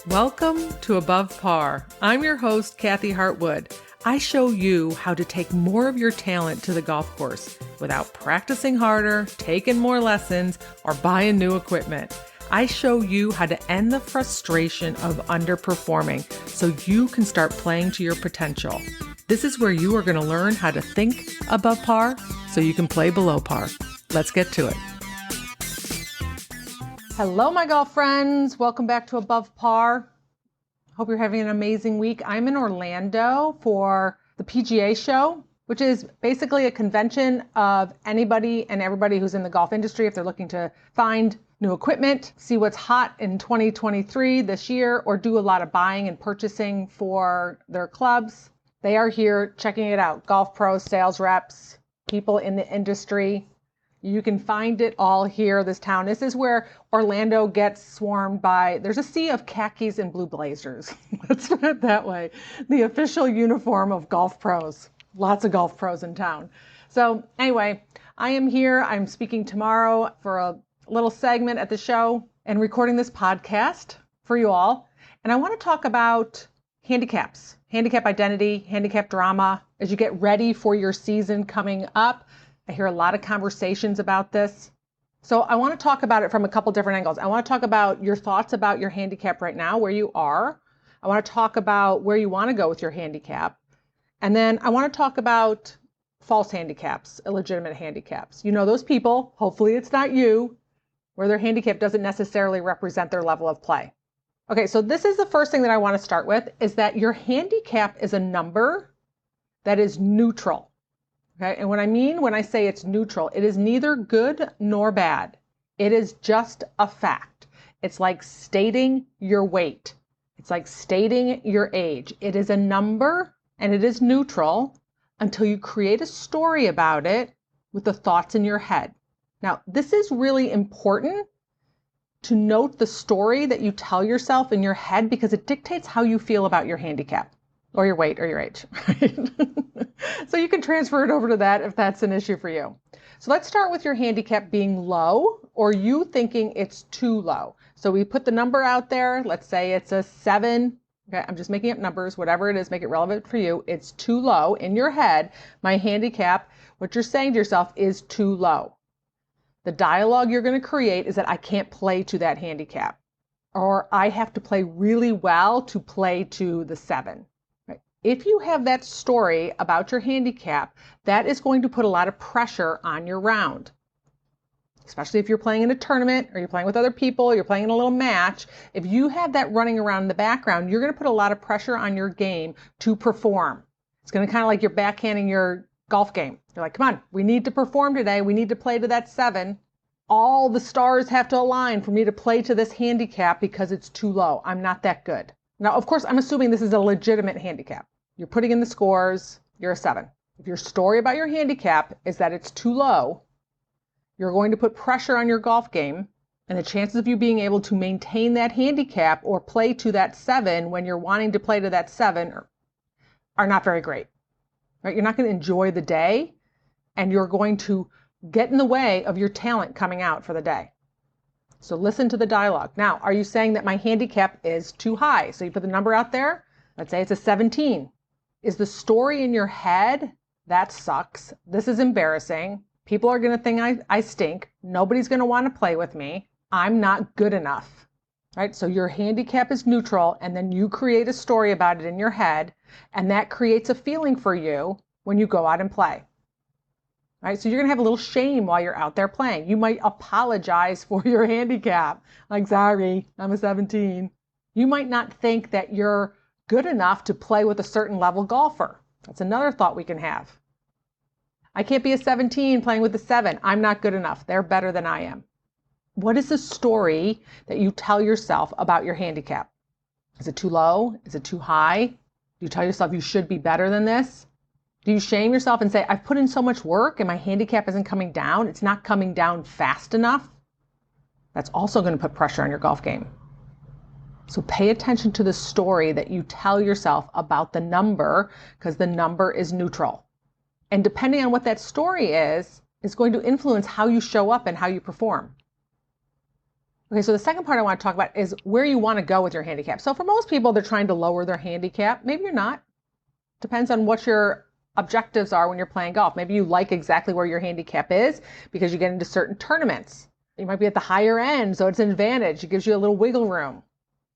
Welcome to Above Par. I'm your host, Kathy Hartwood. I show you how to take more of your talent to the golf course without practicing harder, taking more lessons, or buying new equipment. I show you how to end the frustration of underperforming so you can start playing to your potential. This is where you are going to learn how to think above par so you can play below par. Let's get to it. Hello, my golf friends. Welcome back to Above Par. Hope you're having an amazing week. I'm in Orlando for the PGA show, which is basically a convention of anybody and everybody who's in the golf industry if they're looking to find new equipment, see what's hot in 2023 this year, or do a lot of buying and purchasing for their clubs. They are here checking it out. Golf pros, sales reps, people in the industry. You can find it all here, this town. This is where Orlando gets swarmed by, there's a sea of khakis and blue blazers. Let's put it that way. The official uniform of golf pros. Lots of golf pros in town. So anyway, I am here. I'm speaking tomorrow for a little segment at the show and recording this podcast for you all. And I want to talk about handicaps, handicap identity, handicap drama as you get ready for your season coming up. I hear a lot of conversations about this. So I want to talk about it from a couple different angles. I want to talk about your thoughts about your handicap right now, where you are. I want to talk about where you want to go with your handicap. And then I want to talk about false handicaps, illegitimate handicaps. You know, those people, hopefully it's not you, where their handicap doesn't necessarily represent their level of play. Okay, so this is the first thing that I want to start with, is that your handicap is a number that is neutral. Okay, and what I mean when I say it's neutral, it is neither good nor bad. It is just a fact. It's like stating your weight. It's like stating your age. It is a number and it is neutral until you create a story about it with the thoughts in your head. Now, this is really important to note the story that you tell yourself in your head because it dictates how you feel about your handicap or your weight or your age, right? So you can transfer it over to that if that's an issue for you. So let's start with your handicap being low or you thinking it's too low. So we put the number out there. Let's say it's a 7. Okay, I'm just making up numbers, whatever it is, make it relevant for you. It's too low in your head. My handicap, what you're saying to yourself is too low. The dialogue you're going to create is that I can't play to that handicap, or I have to play really well to play to the 7. If you have that story about your handicap, that is going to put a lot of pressure on your round, especially if you're playing in a tournament or you're playing with other people, you're playing in a little match. If you have that running around in the background, you're going to put a lot of pressure on your game to perform. It's going to kind of like you're backhanding your golf game. You're like, come on, we need to perform today. We need to play to that 7. All the stars have to align for me to play to this handicap because it's too low. I'm not that good. Now, of course, I'm assuming this is a legitimate handicap. You're putting in the scores, you're a 7. If your story about your handicap is that it's too low, you're going to put pressure on your golf game, and the chances of you being able to maintain that handicap or play to that 7 when you're wanting to play to that 7 are not very great. Right? You're not going to enjoy the day, and you're going to get in the way of your talent coming out for the day. So listen to the dialogue. Now, are you saying that my handicap is too high? So you put the number out there. Let's say it's a 17. Is the story in your head, that sucks, this is embarrassing, people are going to think I stink, nobody's going to want to play with me, I'm not good enough, right? So your handicap is neutral, and then you create a story about it in your head, and that creates a feeling for you when you go out and play, right? So you're going to have a little shame while you're out there playing. You might apologize for your handicap, like, sorry, I'm a 17. You might not think that you're good enough to play with a certain level golfer. That's another thought we can have. I can't be a 17 playing with a 7. I'm not good enough. They're better than I am. What is the story that you tell yourself about your handicap? Is it too low? Is it too high? Do you tell yourself you should be better than this? Do you shame yourself and say, I've put in so much work and my handicap isn't coming down? It's not coming down fast enough? That's also going to put pressure on your golf game. So pay attention to the story that you tell yourself about the number, because the number is neutral. And depending on what that story is going to influence how you show up and how you perform. Okay, so the second part I want to talk about is where you want to go with your handicap. So for most people, they're trying to lower their handicap. Maybe you're not. Depends on what your objectives are when you're playing golf. Maybe you like exactly where your handicap is because you get into certain tournaments. You might be at the higher end, so it's an advantage. It gives you a little wiggle room.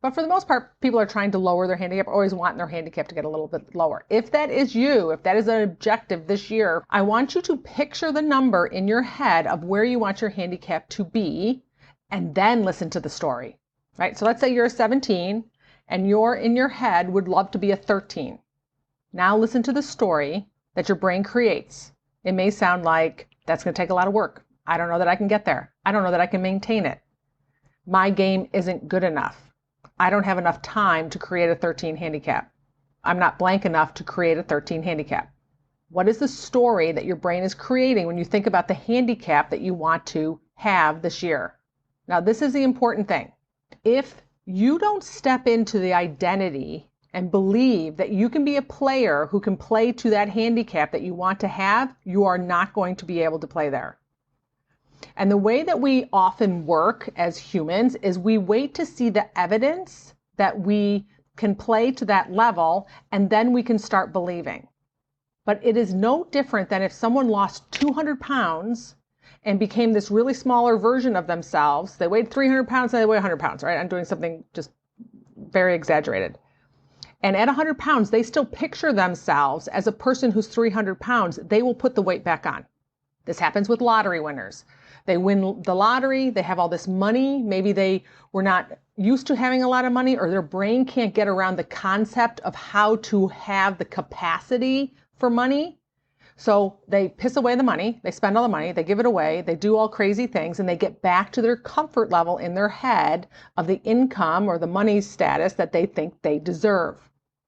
But for the most part, people are trying to lower their handicap, always wanting their handicap to get a little bit lower. If that is you, if that is an objective this year, I want you to picture the number in your head of where you want your handicap to be, and then listen to the story, right? So let's say you're a 17 and you're in your head would love to be a 13. Now listen to the story that your brain creates. It may sound like that's going to take a lot of work. I don't know that I can get there. I don't know that I can maintain it. My game isn't good enough. I don't have enough time to create a 13 handicap. I'm not blank enough to create a 13 handicap. What is the story that your brain is creating when you think about the handicap that you want to have this year? Now, this is the important thing. If you don't step into the identity and believe that you can be a player who can play to that handicap that you want to have, you are not going to be able to play there. And the way that we often work as humans is we wait to see the evidence that we can play to that level, and then we can start believing. But it is no different than if someone lost 200 pounds and became this really smaller version of themselves. They weighed 300 pounds and they weigh 100 pounds, right? I'm doing something just very exaggerated. And at 100 pounds, they still picture themselves as a person who's 300 pounds. They will put the weight back on. This happens with lottery winners. They win the lottery, they have all this money. Maybe they were not used to having a lot of money, or their brain can't get around the concept of how to have the capacity for money. So they piss away the money, they spend all the money, they give it away, they do all crazy things, and they get back to their comfort level in their head of the income or the money status that they think they deserve.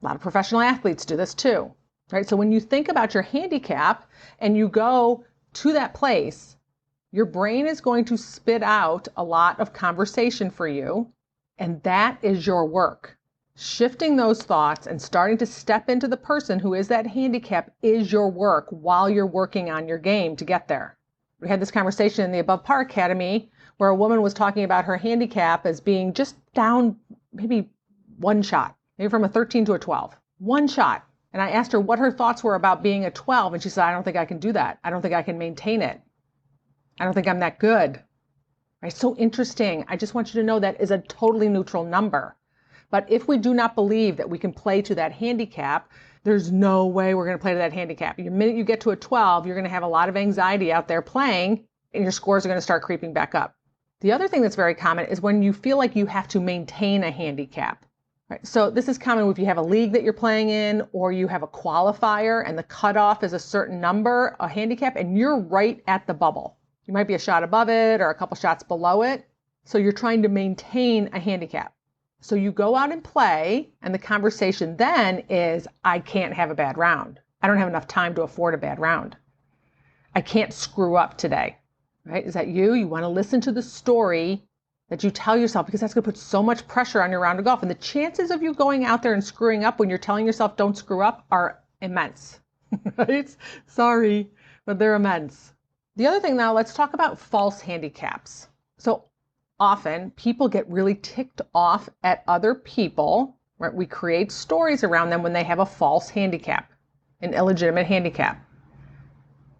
A lot of professional athletes do this too, right? So when you think about your handicap and you go to that place, your brain is going to spit out a lot of conversation for you, and that is your work. Shifting those thoughts and starting to step into the person who is that handicap is your work while you're working on your game to get there. We had this conversation in the Above Par Academy where a woman was talking about her handicap as being just down maybe one shot, maybe from a 13 to a 12. One shot. And I asked her what her thoughts were about being a 12, and she said, I don't think I can do that. I don't think I can maintain it. I don't think I'm that good. Right? So interesting. I just want you to know that is a totally neutral number. But if we do not believe that we can play to that handicap, there's no way we're going to play to that handicap. The minute you get to a 12, you're going to have a lot of anxiety out there playing, and your scores are going to start creeping back up. The other thing that's very common is when you feel like you have to maintain a handicap. Right? So this is common if you have a league that you're playing in, or you have a qualifier and the cutoff is a certain number, a handicap, and you're right at the bubble. You might be a shot above it or a couple shots below it. So you're trying to maintain a handicap. So you go out and play, and the conversation then is, I can't have a bad round. I don't have enough time to afford a bad round. I can't screw up today. Right? Is that you? You want to listen to the story that you tell yourself, because that's going to put so much pressure on your round of golf. And the chances of you going out there and screwing up when you're telling yourself don't screw up are immense. Right? Sorry, but they're immense. The other thing now, let's talk about false handicaps. So often people get really ticked off at other people, right? We create stories around them when they have a false handicap, an illegitimate handicap.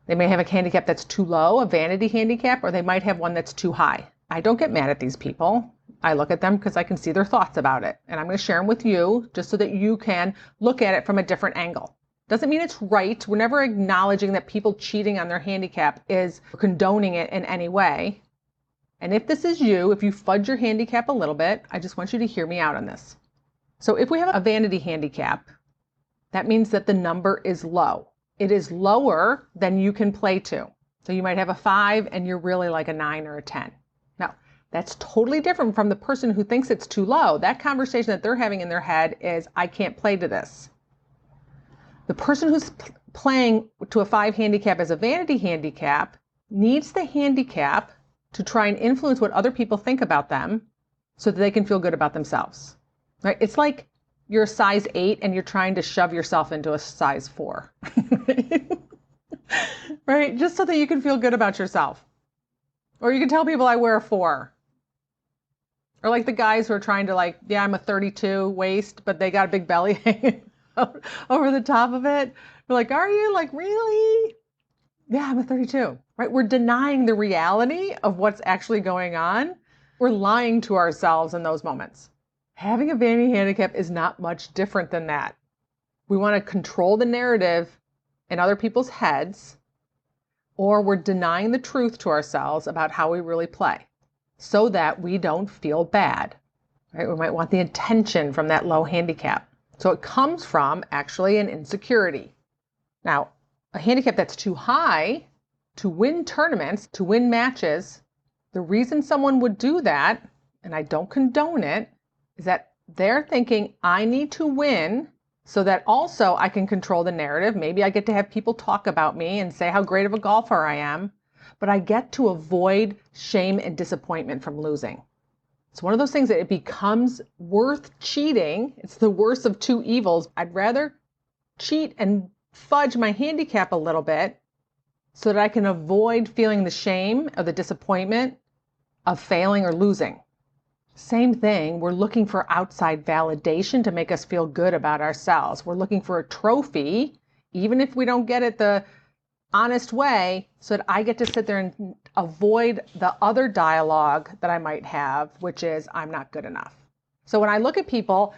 They may have a handicap that's too low, a vanity handicap, or they might have one that's too high. I don't get mad at these people. I look at them because I can see their thoughts about it. And I'm going to share them with you just so that you can look at it from a different angle. Doesn't mean it's right. We're never acknowledging that people cheating on their handicap is condoning it in any way. And if this is you, if you fudge your handicap a little bit, I just want you to hear me out on this. So if we have a vanity handicap, that means that the number is low. It is lower than you can play to. So you might have a 5 and you're really like a 9 or a 10. Now, that's totally different from the person who thinks it's too low. That conversation that they're having in their head is, I can't play to this. The person who's playing to a 5 handicap as a vanity handicap needs the handicap to try and influence what other people think about them so that they can feel good about themselves. Right? It's like you're a size 8 and you're trying to shove yourself into a size 4. Right? Just so that you can feel good about yourself. Or you can tell people I wear a 4. Or like the guys who are trying to I'm a 32 waist, but they got a big belly hanging over the top of it. We're like, are you? Like, really? Yeah, I'm a 32, right? We're denying the reality of what's actually going on. We're lying to ourselves in those moments. Having a vanity handicap is not much different than that. We want to control the narrative in other people's heads, or we're denying the truth to ourselves about how we really play so that we don't feel bad, right? We might want the attention from that low handicap. So it comes from actually an insecurity. Now, a handicap that's too high to win tournaments, to win matches, the reason someone would do that, and I don't condone it, is that they're thinking, I need to win so that also I can control the narrative. Maybe I get to have people talk about me and say how great of a golfer I am, but I get to avoid shame and disappointment from losing. It's one of those things that it becomes worth cheating. It's the worst of two evils. I'd rather cheat and fudge my handicap a little bit so that I can avoid feeling the shame or the disappointment of failing or losing. Same thing, we're looking for outside validation to make us feel good about ourselves. We're looking for a trophy, even if we don't get it the honest way, so that I get to sit there and avoid the other dialogue that I might have, which is, I'm not good enough. So when I look at people,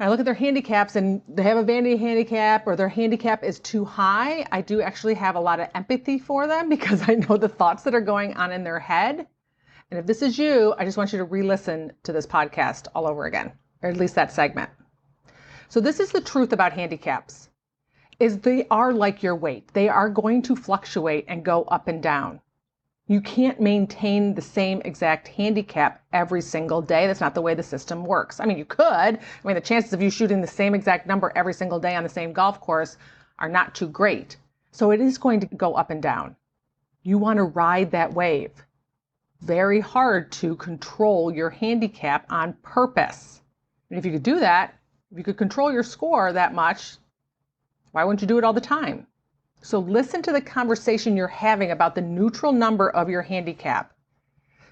I look at their handicaps and they have a vanity handicap or their handicap is too high, I do actually have a lot of empathy for them because I know the thoughts that are going on in their head. And if this is you, I just want you to re-listen to this podcast all over again, or at least that segment. So this is the truth about handicaps, is they are like your weight. They are going to fluctuate and go up and down. You can't maintain the same exact handicap every single day. That's not the way the system works. I mean, you could. I mean, the chances of you shooting the same exact number every single day on the same golf course are not too great. So it is going to go up and down. You want to ride that wave. Very hard to control your handicap on purpose. And if you could do that, if you could control your score that much, why wouldn't you do it all the time? So listen to the conversation you're having about the neutral number of your handicap,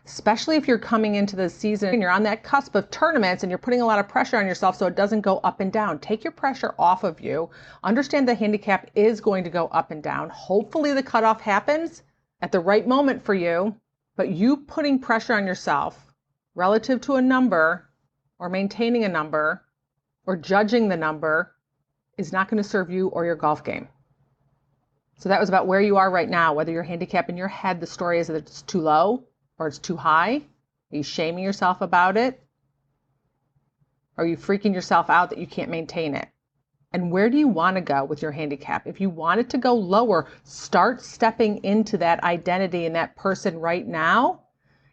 especially if you're coming into the season and you're on that cusp of tournaments and you're putting a lot of pressure on yourself so it doesn't go up and down. Take your pressure off of you. Understand the handicap is going to go up and down. Hopefully the cutoff happens at the right moment for you. But you putting pressure on yourself relative to a number or maintaining a number or judging the number is not going to serve you or your golf game. So that was about where you are right now, whether your handicap in your head, the story is that it's too low or it's too high. Are you shaming yourself about it? Are you freaking yourself out that you can't maintain it? And where do you want to go with your handicap? If you want it to go lower, start stepping into that identity and that person right now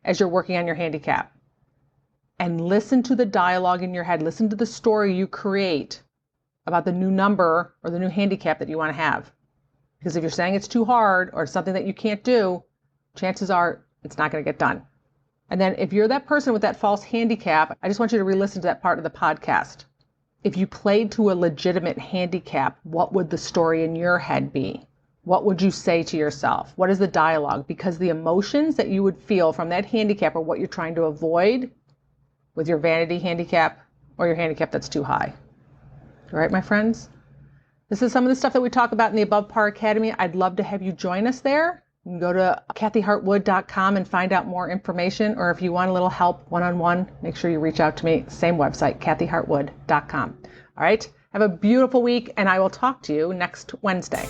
as you're working on your handicap. And listen to the dialogue in your head. Listen to the story you create about the new number or the new handicap that you want to have. Because if you're saying it's too hard or it's something that you can't do, chances are it's not going to get done. And then if you're that person with that false handicap, I just want you to re-listen to that part of the podcast. If you played to a legitimate handicap, what would the story in your head be? What would you say to yourself? What is the dialogue? Because the emotions that you would feel from that handicap are what you're trying to avoid with your vanity handicap or your handicap that's too high. All right, my friends? This is some of the stuff that we talk about in the Above Par Academy. I'd love to have you join us there. You can go to kathyhartwood.com and find out more information, or if you want a little help one-on-one, make sure you reach out to me. Same website, kathyhartwood.com. All right, have a beautiful week, and I will talk to you next Wednesday.